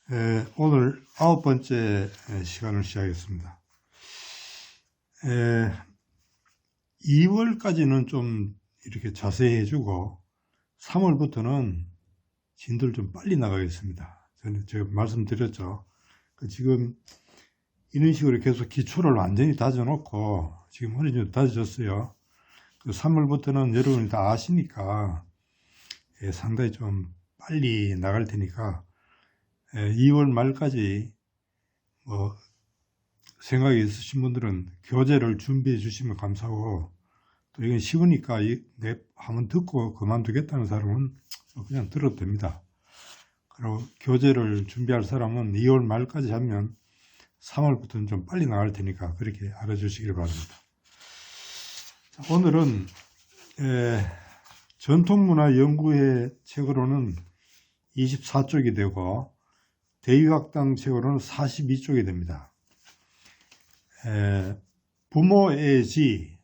오늘 9번째 시간을 시작했습니다. 2월까지는 좀 이렇게 자세히 해주고 3월부터는 진도를 좀 빨리 나가겠습니다. 제가 말씀드렸죠. 지금 이런 식으로 계속 기초를 완전히 다져놓고 지금 어느 정도 다져졌어요. 3월부터는 여러분이 다 아시니까 상당히 좀 빨리 나갈 테니까 2월 말까지 생각이 있으신 분들은 교재를 준비해 주시면 감사하고, 또 이건 쉬우니까 한번 듣고 그만두겠다는 사람은 그냥 들어도 됩니다. 그리고 교재를 준비할 사람은 2월 말까지 하면 3월부터는 좀 빨리 나갈 테니까 그렇게 알아주시길 바랍니다. 오늘은 전통문화연구회 책으로는 24쪽이 되고 대의학당 책으로는 42쪽이 됩니다. 부모의 지,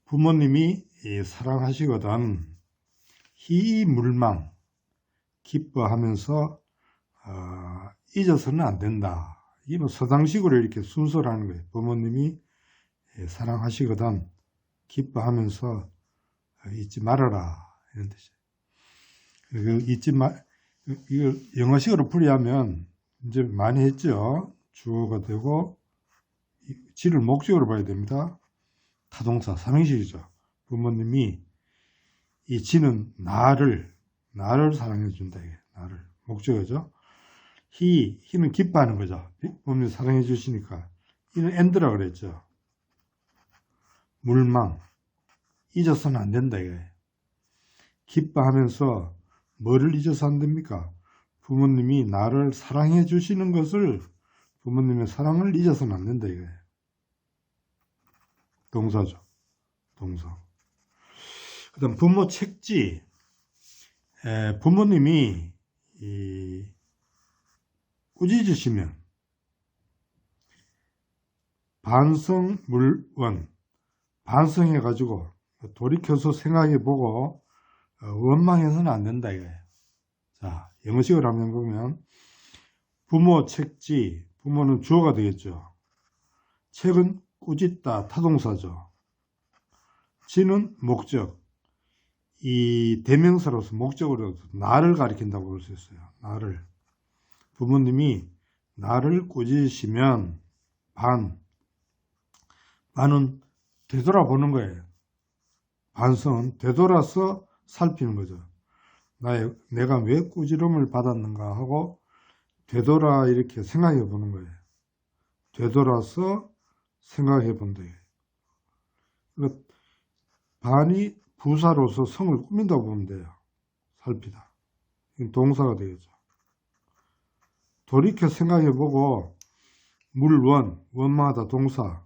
부모님이 사랑하시거든 희물망 기뻐하면서 잊어서는 안 된다. 이게 서당식으로 이렇게 순서를 하는 거예요. 부모님이 사랑하시거든 기뻐하면서 잊지 말아라, 이런 뜻이에요. 이걸 영어식으로 풀이하면 이제 많이 했죠. 주어가 되고 지를 목적으로 봐야 됩니다. 타동사 삼행식이죠. 부모님이 이 지는 나를 사랑해 준다. 나를 목적어죠. 희는 기뻐하는 거죠. 부모님 사랑해 주시니까. 이는 엔드라 그랬죠. 물망 잊어서는 안 된다 이거예요. 기뻐하면서 뭐를 잊어서 안 됩니까? 부모님이 나를 사랑해 주시는 것을, 부모님의 사랑을 잊어서는 안 된다 이거예요. 동사죠. 동사. 그 다음 부모 책지. 부모님이 꾸짖으시면 반성물원, 반성해가지고 돌이켜서 생각해보고 원망해서는 안 된다 이거예요. 자, 영어식으로 한번 보면 부모 책지, 부모는 주어가 되겠죠. 책은 꾸짖다 타동사죠. 지는 목적, 이 대명사로서 목적으로 나를 가리킨다고 볼 수 있어요. 나를. 부모님이 나를 꾸짖으시면 반은 되돌아보는 거예요. 반성은 되돌아서 살피는 거죠. 내가 왜 꾸지름을 받았는가 하고 되돌아 이렇게 생각해 보는 거예요. 되돌아서 생각해 본다. 그러니까 반이 부사로서 성을 꾸민다고 보면 돼요. 살피다. 동사가 되겠죠. 돌이켜 생각해 보고 원망하다 동사.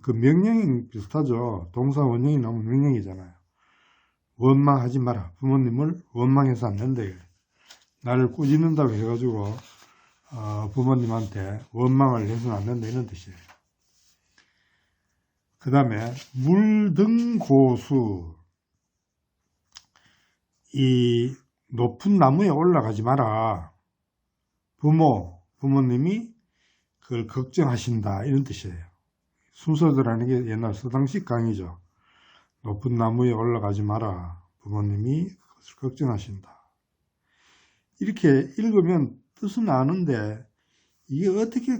그 명령이 비슷하죠. 동사 원형이 나오면 명령이잖아요. 원망하지 마라. 부모님을 원망해서 안 된다. 나를 꾸짖는다고 해가지고 부모님한테 원망을 해서는 안 된다 이런 뜻이에요. 그 다음에 물등고수, 이 높은 나무에 올라가지 마라. 부모님이 그걸 걱정하신다 이런 뜻이에요. 순서대로라는 게 옛날 서당식 강의죠. 높은 나무에 올라가지 마라. 부모님이 그것을 걱정하신다. 이렇게 읽으면 뜻은 아는데 이게 어떻게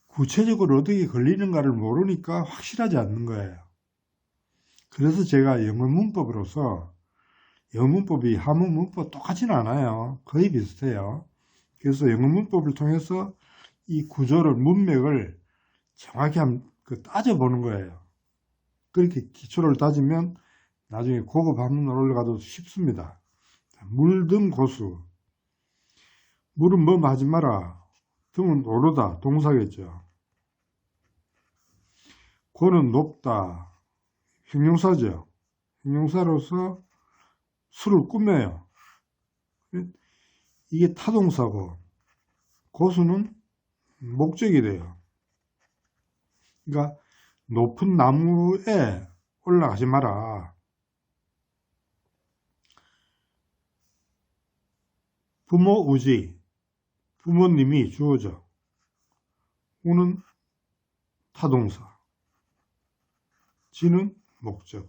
구체적으로 어떻게 걸리는가를 모르니까 확실하지 않는 거예요. 그래서 제가 영어 문법으로서, 영어 문법이 한문 문법 똑같지는 않아요. 거의 비슷해요. 그래서 영어 문법을 통해서 이 구조를, 문맥을 정확히 따져보는 거예요. 그렇게 기초를 다지면 나중에 고급 한문으로 올라가도 쉽습니다. 물등고수. 물은 뭐 하지 마라. 등은 오르다. 동사겠죠. 고는 높다. 형용사죠. 형용사로서 수를 꾸며요. 이게 타동사고 고수는 목적이 돼요. 그러니까 높은 나무에 올라가지 마라. 부모 우지, 부모님이 주어져. 우는 타동사, 지는 목적.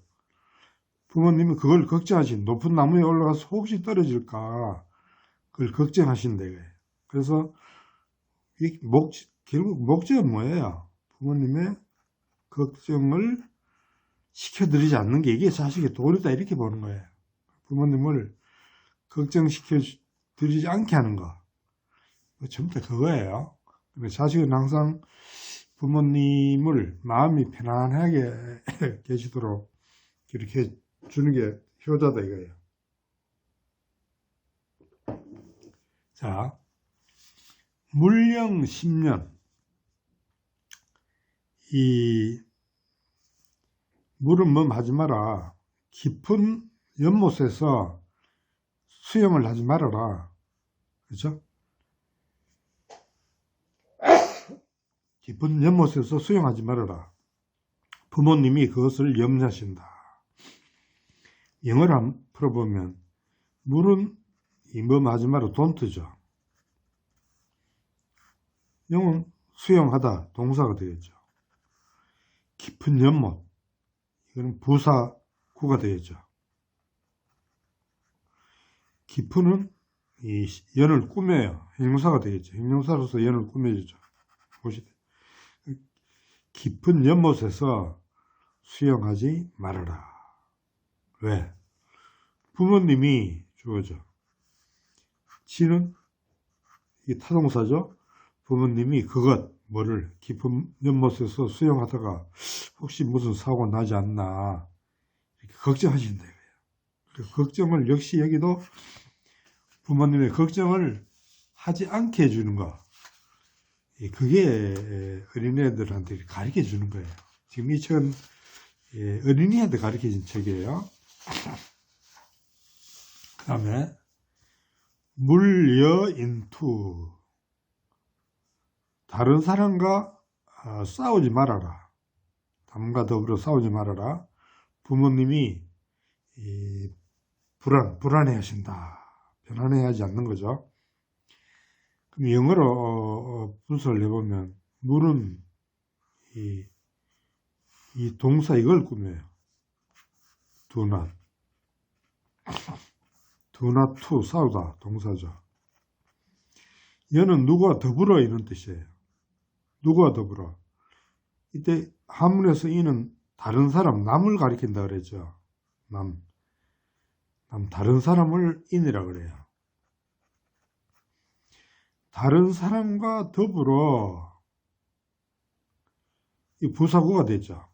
부모님은 그걸 걱정하신, 높은 나무에 올라가서 혹시 떨어질까 그걸 걱정하신다 이거예요. 그래서 결국 목적은 뭐예요? 부모님의 걱정을 시켜드리지 않는 게 이게 자식의 도리다 이렇게 보는 거예요. 부모님을 걱정시켜드리지 않게 하는 거. 전부 다 그거예요. 자식은 항상 부모님을 마음이 편안하게 계시도록 이렇게 주는 게 효자다 이거예요. 자, 물령 10년. 이 물은 뭐 하지 마라. 깊은 연못에서 수영을 하지 말아라. 그렇죠? 깊은 연못에서 수영하지 말아라. 부모님이 그것을 염려하신다. 영어를 한번 풀어보면 물은 뭐 하지 마라. don't죠. 영어는 수영하다 동사가 되겠죠. 깊은 연못 이거는 부사구가 되겠죠. 깊은은 이 연을 꾸며요. 형용사가 되겠죠. 형용사로서 연을 꾸며주죠. 보시죠. 깊은 연못에서 수영하지 말아라. 왜? 부모님이 주어져. 지는 이 타동사죠. 부모님이 뭐를 깊은 연못에서 수영하다가 혹시 무슨 사고 나지 않나 이렇게 걱정하신다 이거예요. 그 걱정을 역시 여기도 부모님의 걱정을 하지 않게 해주는 거. 그게 어린애들한테 가르쳐 주는 거예요. 지금 이 책은 어린이한테 가르쳐진 책이에요. 그 다음에 물여인투. 다른 사람과 싸우지 말아라. 남과 더불어 싸우지 말아라. 부모님이 불안해 하신다. 편안해하지 않는 거죠. 그럼 영어로 분석을 해보면 물은 이 동사 이걸 꾸며요. do not to 싸우다 동사죠. 여는 누구와 더불어 이런 뜻이에요. 누구와 더불어. 이때 한문에서 이는 다른 사람, 남을 가리킨다 그랬죠. 다른 사람을 인이라 그래요. 다른 사람과 더불어 이 부사구가 되죠.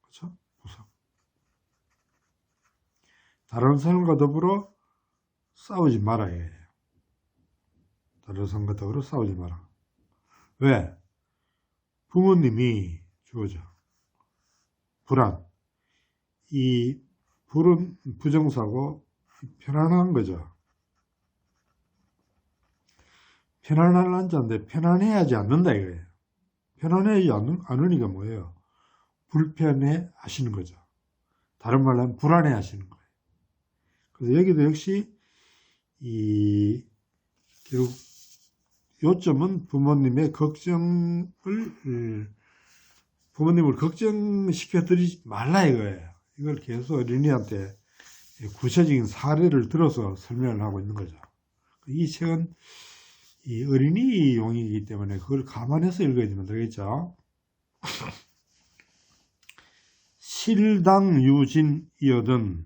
그렇죠? 부사구. 다른 사람과 더불어 싸우지 말아야 해요. 다른 사람과 더불어 싸우지 마라. 왜? 부모님이 주어져. 불안. 이 불은 부정사고 편안한 거죠. 편안할 한자인데 편안해하지 않는다 이거예요. 편안해하지 않으니까 뭐예요? 불편해 하시는 거죠. 다른 말로 하면 불안해 하시는 거예요. 그래서 여기도 역시 결국 요점은 부모님을 걱정시켜 드리지 말라 이거예요. 이걸 계속 어린이한테 구체적인 사례를 들어서 설명을 하고 있는 거죠. 이 책은 이 어린이용이기 때문에 그걸 감안해서 읽어야 되겠죠. 실당유진이어든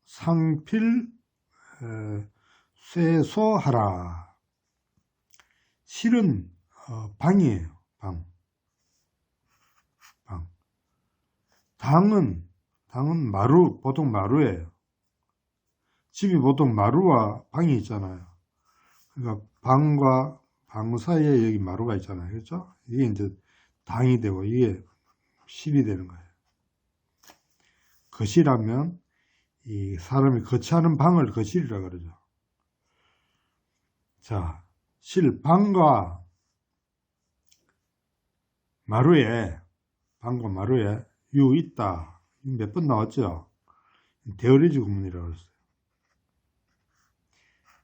상필 쇠소하라. 실은 방이에요. 방. 당은 보통 마루예요. 집이 보통 마루와 방이 있잖아요. 그러니까 방과 방 사이에 여기 마루가 있잖아요. 그렇죠? 이게 이제 당이 되고 이게 실이 되는 거예요. 거실하면 이 사람이 거치하는 방을 거실이라 그러죠. 자, 방과 마루에 유 있다. 몇 번 나왔죠? 데어리지 구문이라고 했어요.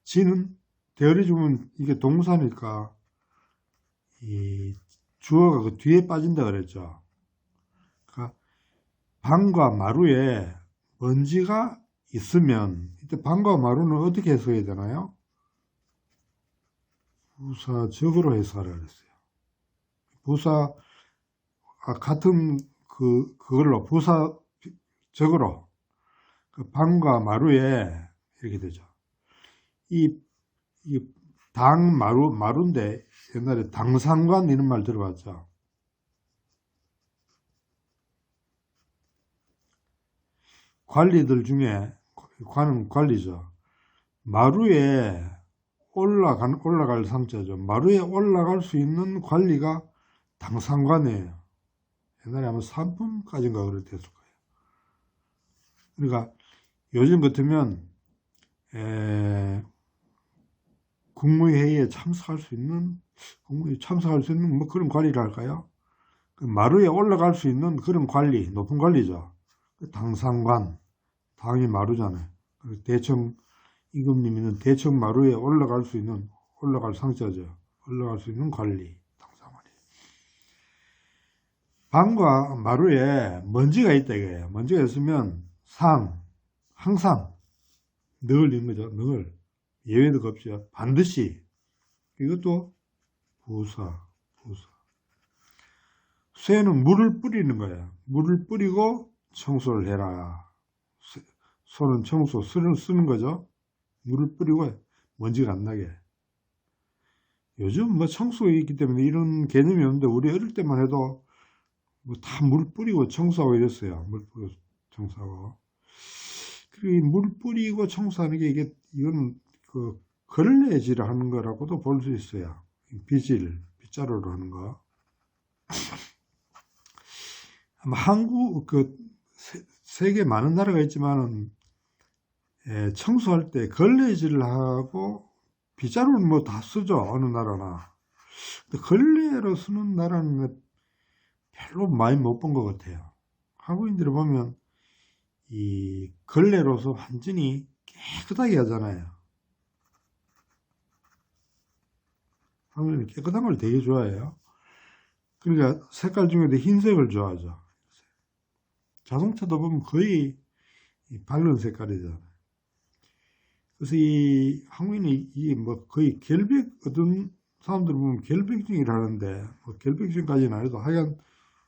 지는 대어리 주문 이게 동사니까 이 주어가 그 뒤에 빠진다 그랬죠. 그러니까 방과 마루에 먼지가 있으면 이때 방과 마루는 어떻게 해석해야 되나요? 부사적으로 해석하라 그랬어요. 부사 같은 그걸로 부사적으로 그 방과 마루에 이렇게 되죠. 이 마루인데 옛날에 당상관 이런 말 들어봤죠. 관리들 중에 관은 관리죠. 마루에 올라갈 상자죠. 마루에 올라갈 수 있는 관리가 당상관이에요. 옛날에 아마 상품까지인가 그럴 때였을 거예요. 그러니까 요즘 같으면 국무회의에 참석할 수 있는 뭐 그런 관리를 할까요? 그 마루에 올라갈 수 있는 그런 관리, 높은 관리죠. 당상관, 당이 마루잖아요. 대청 임금님은 대청 마루에 올라갈 상자죠. 올라갈 수 있는 관리, 당상관이. 방과 마루에 먼지가 있다 이거예요. 먼지가 있으면 항상 늘 있는 거죠. 늘 예외도 없죠. 반드시 이것도 부사. 쇠는 물을 뿌리는 거예요. 물을 뿌리고 청소를 해라. 소는 술을 쓰는 거죠. 물을 뿌리고 먼지가 안 나게. 요즘 뭐 청소가 있기 때문에 이런 개념이 없는데 우리 어릴 때만 해도 뭐 다 물 뿌리고 청소하고 이랬어요. 물 뿌리고 청소하고. 그리고 물 뿌리고 청소하는 게 이건 그 걸레질을 하는 거라고도 볼 수 있어요. 빗자루로 하는 거. 아마 한국 세계 많은 나라가 있지만은 청소할 때 걸레질을 하고 빗자루는 뭐 다 쓰죠. 어느 나라나. 근데 걸레로 쓰는 나라는 별로 많이 못 본 것 같아요. 한국인들을 보면 이 걸레로서 완전히 깨끗하게 하잖아요. 한국인은 깨끗한 걸 되게 좋아해요. 그러니까 색깔 중에도 흰색을 좋아하죠. 자동차도 보면 거의 밝은 색깔이잖아요. 그래서 이 한국인이 뭐 거의 어떤 사람들 보면 결백증이라 하는데 뭐 결백증까지는 아니어도 하여간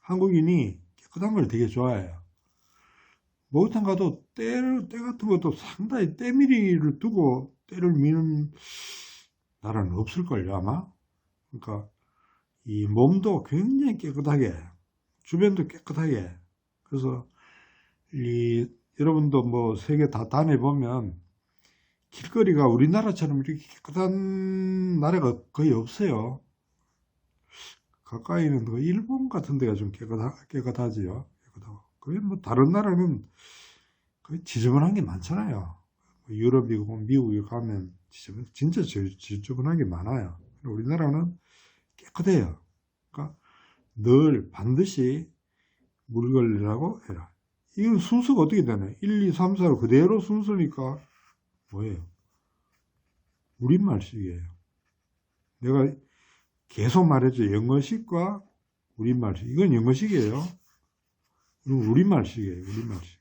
한국인이 깨끗한 걸 되게 좋아해요. 목욕탕 가도 때 같은 것도 상당히 때밀이를 두고 때를 미는 나라는 없을걸요 아마. 그러니까 이 몸도 굉장히 깨끗하게 주변도 깨끗하게. 그래서 여러분도 뭐 세계 다 다녀보면 길거리가 우리나라처럼 이렇게 깨끗한 나라가 거의 없어요. 가까이는 그 일본 같은 데가 좀 깨끗하지요. 깨끗하고. 거의 뭐 다른 나라는 거의 지저분한 게 많잖아요. 유럽이고 미국에 가면 진짜 지저분한 게 많아요. 우리나라는 깨끗해요. 그러니까 늘 반드시 물 관리라고 해라. 이건 순서가 어떻게 되나요? 1, 2, 3, 4로 그대로 순서니까 뭐예요? 우리말식이에요. 내가 계속 말했죠. 영어식과 우리말식. 이건 영어식이에요. 이건 우리말식이에요. 우리말식.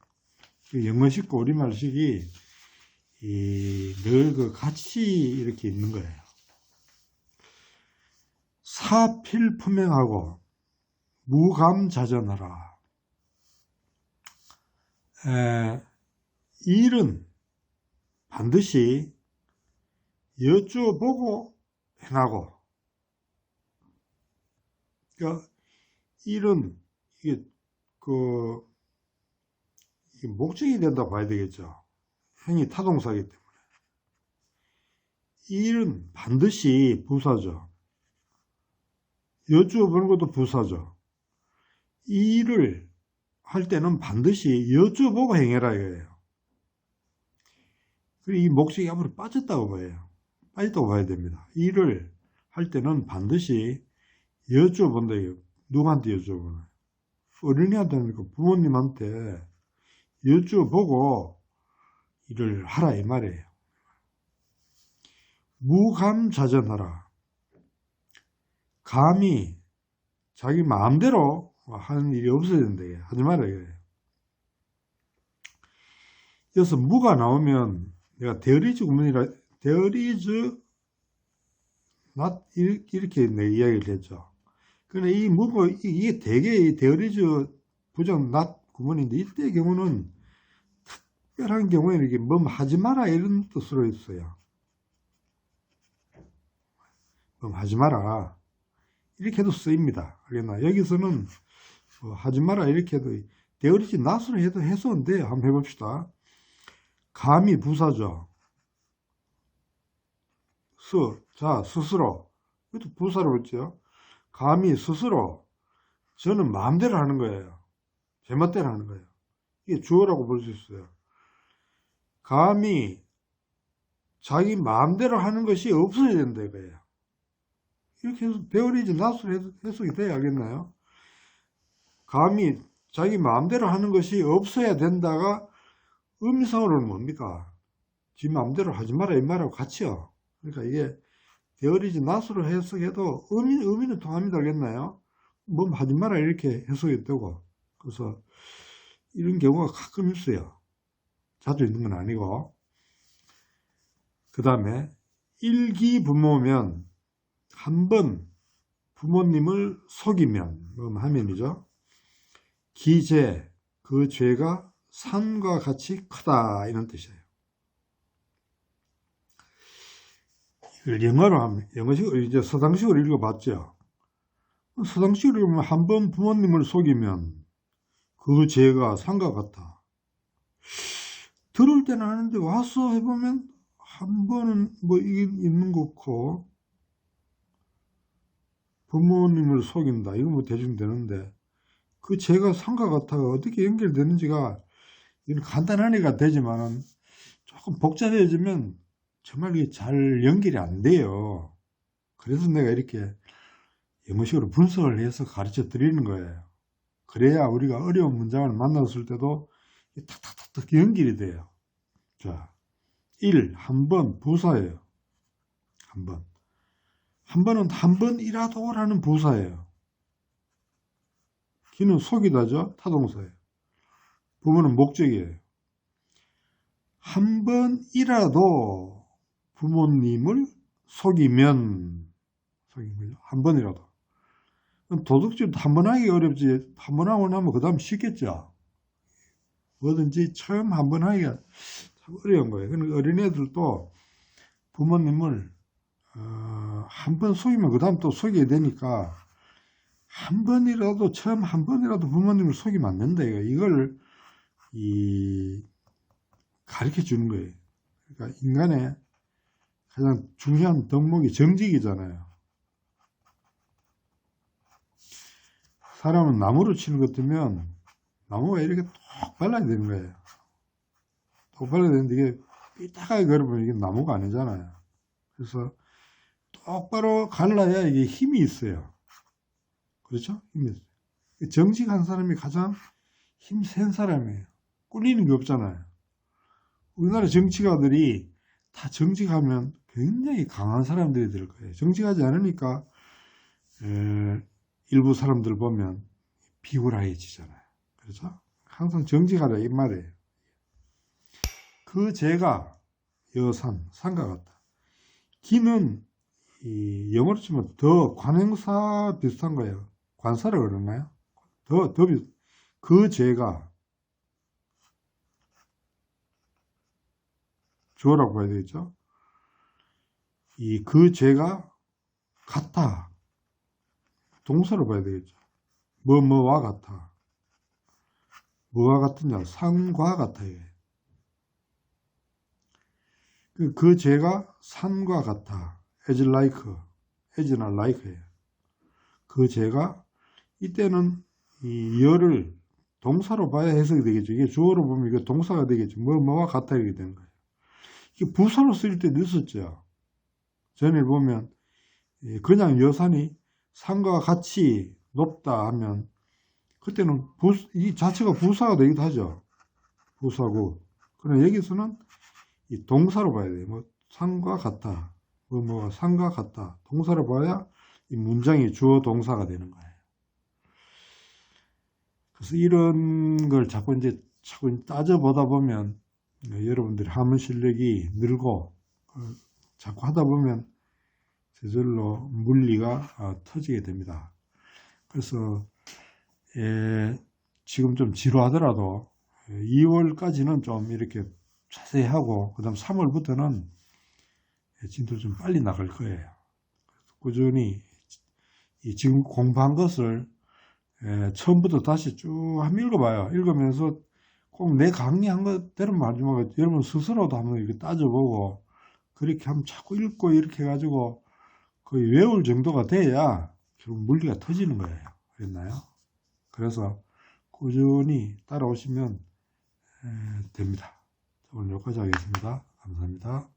영어식과 우리말식이 늘 같이 이렇게 있는 거예요. 사필품행하고 무감자전하라. 일은 반드시 여쭈어보고 행하고, 그러니까 일은 이게 목적이 된다고 봐야 되겠죠. 행위 타동사이기 때문에. 일은 반드시 부사죠. 여쭈어보는 것도 부사죠. 이 일을 할 때는 반드시 여쭈어보고 행해라 이거예요. 그리고 이 목적이 앞으로 빠졌다고 봐야 됩니다. 일을 할 때는 반드시 여쭈어본다 이거예요. 누구한테 여쭈어보나? 어린이한테 하니까 부모님한테 여쭈어보고 일을 하라 이 말이에요. 무감자전하라. 감히 자기 마음대로 하는 일이 없어야 된다. 하지 말아야 돼. 여기서 무가 나오면 내가 there is 구문이라 there is not 이렇게 내 이야기를 했죠. 그런데 이 무가 이게 대개 there is 부정 not 구문인데 이때의 경우는 특별한 경우에 이렇게 뭐 하지 마라 이런 뜻으로 있어요. 뭐 하지 마라 이렇게도 쓰입니다. 알겠나? 여기서는 하지 마라 이렇게 해도 there is not으로 해도 해소인데 한번 해봅시다. 감히 부사죠. 자, 스스로. 이것도 부사로 했죠. 감히 스스로. 저는 마음대로 하는 거예요. 제멋대로 하는 거예요. 이게 주어라고 볼 수 있어요. 감히 자기 마음대로 하는 것이 없어야 된다, 이거예요. 이렇게 해서 배어리지 낫으로 해석이 돼야 알겠나요? 감히 자기 마음대로 하는 것이 없어야 된다가 의미상으로는 뭡니까? 지 마음대로 하지 마라 이 말하고 같이요. 그러니까 이게 되어리지 낫으로 해석해도 의미는 통합니다. 알겠나요? 뭐 하지 마라 이렇게 해석이 되고. 그래서 이런 경우가 가끔 있어요. 자주 있는 건 아니고. 그 다음에 일기부모면 한번 부모님을 속이면 하면이죠. 기재 그 죄가 산과 같이 크다 이런 뜻이에요. 이걸 영어로 하면 영어식으로 이제 서당식으로 읽어봤죠. 서당식으로 읽으면 한 번 부모님을 속이면 그 죄가 산과 같아. 들을 때는 하는데 와서 해보면 한 번은 뭐 이게 있는 거 없고 부모님을 속인다 이거 뭐 대충 되는데 그 죄가 산과 같아가 어떻게 연결되는지가 이건 간단한 애가 되지만은 조금 복잡해지면 정말 이게 잘 연결이 안 돼요. 그래서 내가 이렇게 영어식으로 분석을 해서 가르쳐 드리는 거예요. 그래야 우리가 어려운 문장을 만났을 때도 탁탁탁탁 연결이 돼요. 자, 1. 한 번 부사예요. 한 번. 한 번은 한 번이라도라는 부사예요. 기는 속이다죠. 타동사예요. 부모는 목적이에요. 한 번이라도 부모님을 속이면 한 번이라도. 도둑질도 한 번 하기 어렵지 한 번 하고 나면 그 다음 쉽겠죠. 뭐든지 처음 한 번 하기가 참 어려운 거예요. 그러니까 어린애들도 부모님을 한 번 속이면 그 다음 또 속여야 되니까 한 번이라도 처음 한 번이라도 부모님을 속이면 안 된다. 이걸 가르쳐 주는 거예요. 그러니까 인간의 가장 중요한 덕목이 정직이잖아요. 사람은 나무로 치는 것 같으면 나무가 이렇게 똑 발라야 되는 거예요. 똑 발라야 되는데 이게 삐딱하게 걸으면 이게 나무가 아니잖아요. 그래서 똑바로 갈라야 이게 힘이 있어요. 그렇죠? 힘이 있어요. 정직한 사람이 가장 힘센 사람이에요. 꿀리는 게 없잖아요. 우리나라 정치가들이 다 정직하면 굉장히 강한 사람들이 될 거예요. 정직하지 않으니까 일부 사람들 보면 비굴해지잖아요. 그렇죠? 항상 정직하라 이 말이에요. 그 죄가 여산, 산과 같다. 기는 영어로 치면 더 관행사 비슷한 거예요. 관사라 그러나요? 더 그 죄가 주어라고 봐야 되겠죠? 그 죄가 같아. 동사로 봐야 되겠죠. 뭐와 같아. 뭐와 같으냐? 산과 같아요. 그 죄가 산과 같아. as like, as나 like예요. 그 죄가 이때는 이 열을 동사로 봐야 해석이 되겠죠. 이게 주어로 보면 이게 동사가 되겠죠. 뭐와 같아 이렇게 되는 거예요. 이게 부사로 쓸 때도 있었죠. 전에 보면 그냥 여산이 산과 같이 높다 하면 그때는 이 자체가 부사가 되기도 하죠. 부사고. 그러나 여기서는 이 동사로 봐야 돼요. 뭐 산과 같다. 뭐 상과 같다. 동사를 봐야 이 문장이 주어 동사가 되는 거예요. 그래서 이런 걸 자꾸 따져보다 보면 여러분들이 한문 실력이 늘고 자꾸 하다 보면 저절로 물리가 터지게 됩니다. 그래서 지금 좀 지루하더라도 2월까지는 좀 이렇게 자세히 하고 그 다음 3월부터는 진도 좀 빨리 나갈 거예요. 꾸준히 지금 공부한 것을 처음부터 다시 쭉 한번 읽어봐요. 읽으면서 꼭 내 강의한 것대로 말지 말고 여러분 스스로도 한번 이렇게 따져보고 그렇게 하면 자꾸 읽고 이렇게 해가지고 거의 외울 정도가 돼야 결국 물리가 터지는 거예요. 그랬나요? 그래서 꾸준히 따라오시면 됩니다. 오늘 여기까지 하겠습니다. 감사합니다.